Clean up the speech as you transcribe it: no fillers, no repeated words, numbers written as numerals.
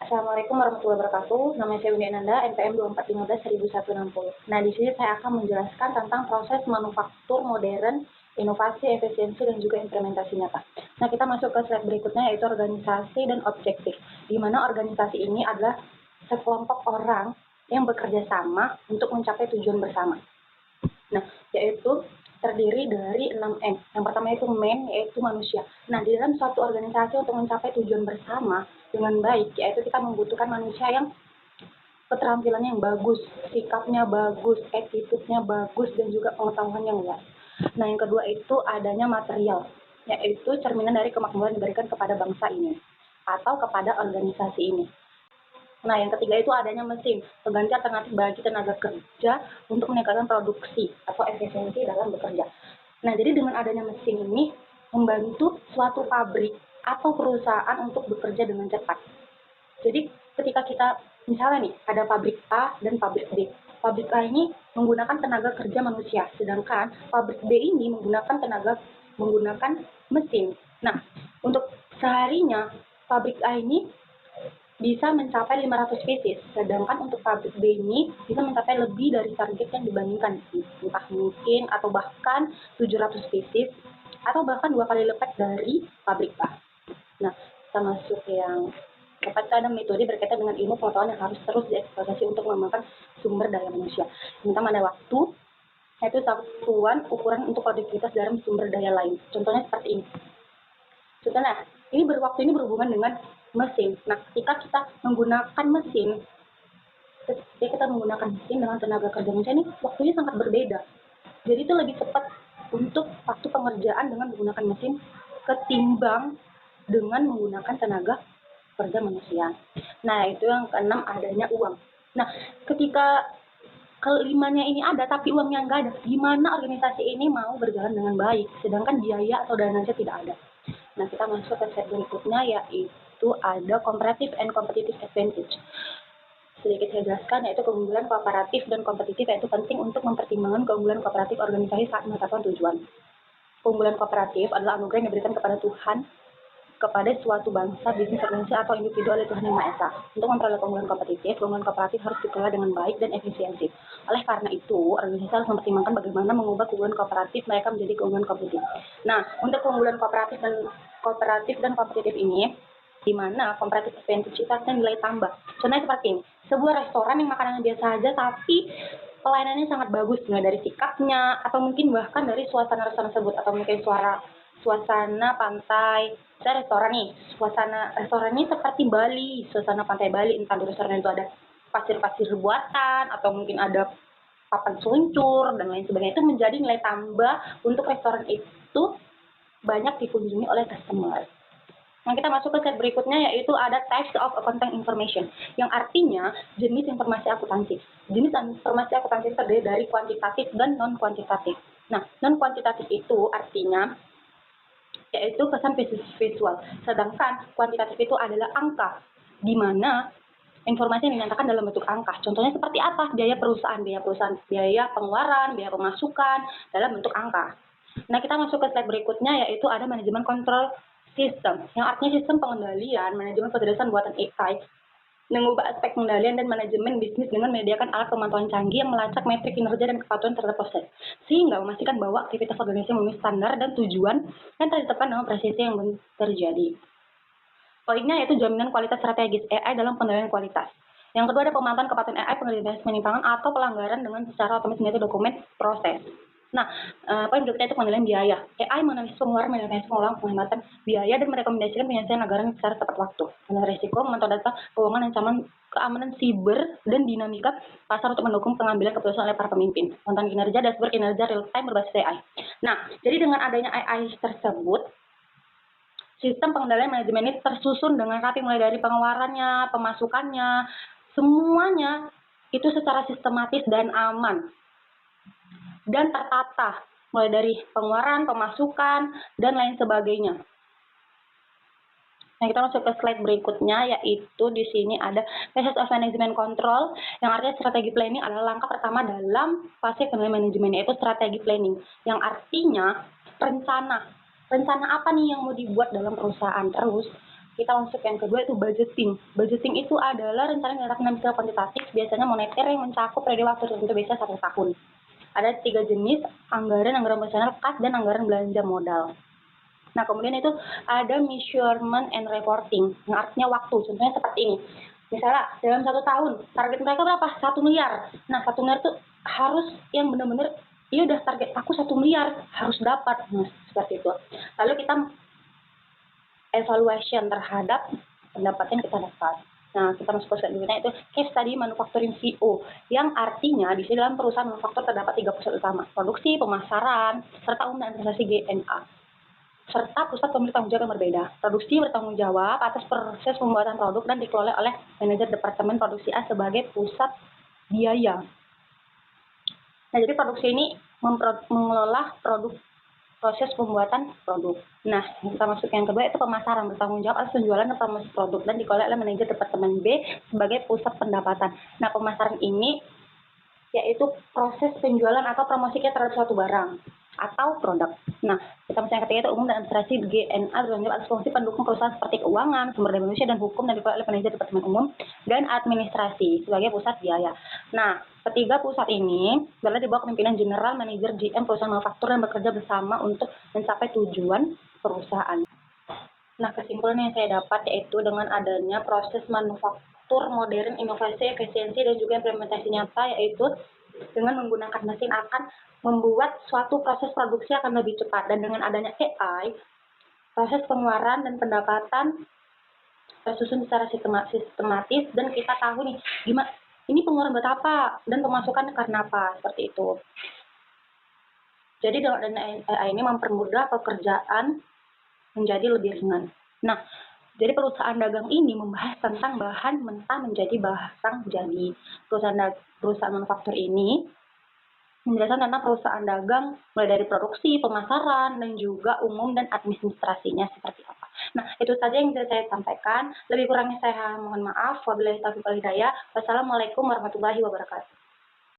Assalamualaikum warahmatullahi wabarakatuh. Nama saya Windy Ananda, NPM 2415-1160. Nah, di sini saya akan menjelaskan tentang proses manufaktur modern, inovasi, efisiensi, dan juga implementasi nyata. Nah, kita masuk ke slide berikutnya, yaitu organisasi dan objektif. Di mana organisasi ini adalah sekelompok orang yang bekerja sama untuk mencapai tujuan bersama. Nah, yaitu terdiri dari 6M. Yang pertama itu man, yaitu manusia. Nah, di dalam suatu organisasi untuk mencapai tujuan bersama dengan baik, yaitu kita membutuhkan manusia yang keterampilannya yang bagus, sikapnya bagus, attitude-nya bagus, dan juga pengetahuan yang luas. Nah, yang kedua itu adanya material, yaitu cerminan dari kemakmuran diberikan kepada bangsa ini atau kepada organisasi ini. Nah, yang ketiga itu adanya mesin, pengganti alternatif bagi tenaga kerja untuk meningkatkan produksi atau efisiensi dalam bekerja. Nah, jadi dengan adanya mesin ini membantu suatu pabrik atau perusahaan untuk bekerja dengan cepat. Jadi ketika kita misalnya nih ada pabrik A dan pabrik B. Pabrik A ini menggunakan tenaga kerja manusia, sedangkan pabrik B ini menggunakan mesin. Nah, untuk seharinya pabrik A ini bisa mencapai 500 pieces, sedangkan untuk pabrik B ini bisa mencapai lebih dari target yang dibandingkan, entah mungkin atau bahkan 700 pieces, atau bahkan 2 kali lipat dari pabrik A. Nah, kita masuk yang keempat, ada metode berkaitan dengan ilmu pengetahuan yang harus terus dieksploitasi untuk mengembangkan sumber daya manusia. Yang pertama ada waktu, yaitu satuan ukuran untuk produktivitas dalam sumber daya lain. Contohnya seperti ini. Contohnya, waktu ini berhubungan dengan mesin. Nah, ketika kita menggunakan mesin dengan tenaga kerja manusia ini, waktunya sangat berbeda. Jadi itu lebih cepat untuk waktu pengerjaan dengan menggunakan mesin ketimbang dengan menggunakan tenaga kerja manusia. Nah, itu yang keenam adanya uang. Nah, ketika kelimanya ini ada tapi uangnya nggak ada, gimana organisasi ini mau berjalan dengan baik, sedangkan biaya atau dananya tidak ada. Nah, kita masuk ke slide berikutnya, yaitu ada comparative and competitive advantage. Sedikit saya jelaskan, yaitu keunggulan kooperatif dan kompetitif, yaitu penting untuk mempertimbangkan keunggulan kooperatif organisasi saat menetapkan tujuan. Keunggulan kooperatif adalah anugerah yang diberikan kepada Tuhan kepada suatu bangsa, bisnis, organisasi, atau individu oleh Tuhan Yang Maha Esa. Untuk memperoleh keunggulan kompetitif, keunggulan kooperatif harus dikelola dengan baik dan efisiensi. Oleh karena itu, organisasi harus mempertimbangkan bagaimana mengubah keunggulan kooperatif mereka menjadi keunggulan kompetitif. Nah, untuk keunggulan kooperatif dan kompetitif ini, di mana comparative advantage itu artinya nilai tambah. Contohnya seperti ini, sebuah restoran yang makanannya biasa aja, tapi pelayanannya sangat bagus, mulai dari sikapnya, atau mungkin bahkan dari suasana restoran tersebut, atau mungkin suasana pantai. Saya restoran nih, suasana restorannya seperti Bali, suasana pantai Bali, entah di restoran itu ada pasir-pasir buatan, atau mungkin ada papan seluncur, dan lain sebagainya. Itu menjadi nilai tambah untuk restoran itu banyak dikunjungi oleh customer. Nah, kita masuk ke slide berikutnya, yaitu ada types of accounting information, yang artinya jenis informasi akuntansi. Jenis informasi akuntansi terdiri dari kuantitatif dan non-kuantitatif. Nah, non-kuantitatif itu artinya yaitu kesan visual, sedangkan kuantitatif itu adalah angka, di mana informasi yang dinyatakan dalam bentuk angka. Contohnya seperti apa? Biaya perusahaan, biaya pengeluaran, biaya pemasukan dalam bentuk angka. Nah, kita masuk ke slide berikutnya, yaitu ada manajemen kontrol sistem, yang artinya sistem pengendalian, manajemen kecerdasan buatan AI, mengubah aspek pengendalian dan manajemen bisnis dengan menyediakan alat pemantauan canggih yang melacak metrik kinerja dan kepatuhan terhadap proses, sehingga memastikan bahwa aktivitas organisasi memenuhi standar dan tujuan yang ditetapkan dengan presisi yang terjadi. Poinnya yaitu jaminan kualitas strategis AI dalam pengendalian kualitas. Yang kedua ada pemantauan kepatuhan AI, pengendalian penyimpangan atau pelanggaran dengan secara otomatis menjadi dokumen proses. Nah, poin berikutnya itu pengendalian biaya. AI menganalisis pengeluaran, menganalisis pengelolaan, penghematan biaya, dan merekomendasikan penyelesaian anggaran secara tepat waktu. Pengendalian risiko, memantau data keuangan, ancaman keamanan siber, dan dinamika pasar untuk mendukung pengambilan keputusan oleh para pemimpin. Pemantauan kinerja, dashboard kinerja real time berbasis AI. Nah, jadi dengan adanya AI tersebut, sistem pengendalian manajemen ini tersusun dengan rapi, mulai dari pengeluarannya, pemasukannya, semuanya itu secara sistematis dan aman dan tertata, mulai dari pengeluaran, pemasukan, dan lain sebagainya. Nah, kita masuk ke slide berikutnya, yaitu di sini ada Phases of Management Control, yang artinya strategi planning adalah langkah pertama dalam fase kendali manajemen, yaitu strategi planning, yang artinya rencana apa nih yang mau dibuat dalam perusahaan. Terus kita masuk yang kedua itu budgeting. Budgeting itu adalah rencana menggunakan finansial kuantitatif, biasanya moneter yang mencakup periode waktu tertentu, biasanya 1 tahun. Ada 3 jenis, anggaran operasional, kas, dan anggaran belanja modal. Nah, kemudian itu ada measurement and reporting, yang artinya waktu. Contohnya seperti ini. Misalnya, dalam 1 tahun, target mereka berapa? 1 miliar. Nah, 1 miliar itu harus yang benar-benar, ya udah target aku 1 miliar, harus dapat. Nah, seperti itu. Lalu kita evaluation terhadap pendapatan yang kita dapat. Nah, kita masuk ke selanjutnya itu case study manufacturing CO, yang artinya di sini dalam perusahaan manufaktur terdapat 3 pusat utama, produksi, pemasaran, serta umum dan investasi GNA. Serta pusat pemilik tanggung jawab yang berbeda. Produksi bertanggung jawab atas proses pembuatan produk dan dikelola oleh manajer departemen produksi A sebagai pusat biaya. Nah, jadi produksi ini mengelola proses pembuatan produk. Nah, kita masuk yang kedua itu pemasaran, bertanggung jawab atas penjualan dan promosi produk dan dikelola oleh manajer departemen B sebagai pusat pendapatan. Nah, pemasaran ini yaitu proses penjualan atau promosi kita terhadap suatu barang atau produk. Nah, kita masuk yang ketiga itu umum dan administrasi GNA, bertanggung jawab atas fungsi pendukung perusahaan seperti keuangan, sumber daya manusia, dan hukum, dan dikelola oleh manajer departemen umum dan administrasi sebagai pusat biaya. Nah, ketiga pusat ini adalah di bawah kepemimpinan general manager GM perusahaan manufaktur dan bekerja bersama untuk mencapai tujuan perusahaan. Nah, kesimpulan yang saya dapat yaitu dengan adanya proses manufaktur modern, inovasi, efisiensi, dan juga implementasi nyata, yaitu dengan menggunakan mesin akan membuat suatu proses produksi akan lebih cepat, dan dengan adanya AI, proses pengeluaran dan pendapatan tersusun secara sistematis, dan kita tahu nih gimana ini pengeluaran buat apa dan pemasukan karena apa, seperti itu. Jadi dengan adanya AI ini mempermudah pekerjaan menjadi lebih ringan. Nah, jadi perusahaan dagang ini membahas tentang bahan mentah menjadi barang jadi. Perusahaan manufaktur ini menjelaskan tentang perusahaan dagang mulai dari produksi, pemasaran, dan juga umum dan administrasinya seperti apa. Nah, itu saja yang bisa saya sampaikan. Lebih kurangnya saya mohon maaf. Wabillahi taufiq wal hidayah. Wassalamualaikum warahmatullahi wabarakatuh.